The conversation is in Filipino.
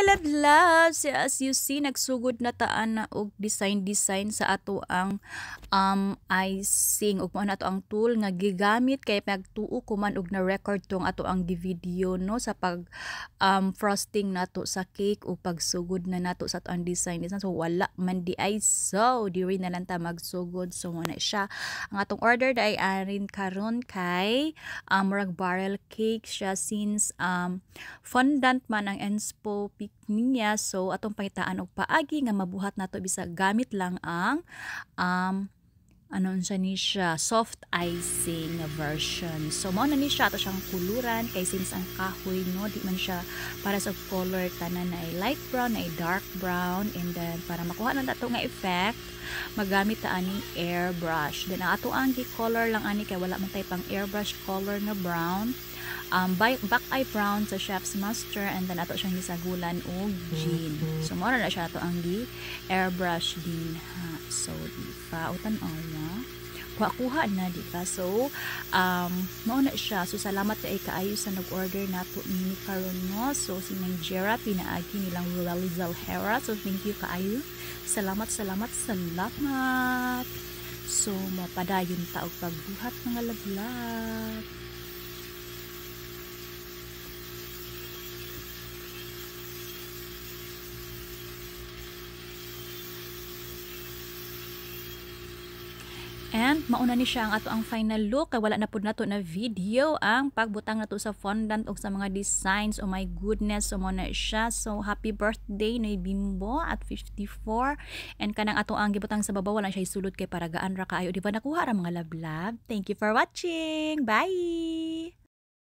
love loves, as you see nagsugod na taan na og design sa ato ang icing ug mao na to ang tool nga gigamit kay pagtuo ko man og na record tong ato ang video no sa pag frosting nato sa cake ug pagsugod na nato sa ato ang design so wala man di ay so diri na lang ta magsugod so mo na siya ang atong order day arin karon kay murag barrel cake siya since fondant man ang inspo pick niya so atong pakitaan og paagi nga mabuhat nato bisag gamit lang ang siya ni siya soft icing version. So mao na ni siya ato siyang kuluran kay since ang kahoy no di man siya para sa color tanan na ay light brown na ay dark brown and then para makuha na nato nga effect magamit ta ani airbrush. Then ato ang gi-color lang ani kay wala man tay pang airbrush color nga brown. Back eye brown sa Chef's Master and then ato siyang gisagulan og gin. So mo na siya ato ang airbrush din ha. So di pa utan kuha na di ka. So mo na siya. So salamat kay kaayo sa nag-order nato ni karon no. So si Mang Jera pinaagi nilang Rizal Hera. So thank you kaayo. Salamat. So mapadayon ta og pagbuhat mga laglag. And mauna ni siya ang ato ang final look kay wala na pud nato na video ang pagbutang nato sa fondant og sa mga designs. Oh my goodness, so mo na siya. So happy birthday Noy Bimbo at 54 and kanang ato ang gibutang sa babaw wala siya isulod kay para gaan ra kaayo di ba nakuha ra mga love. Thank you for watching. Bye.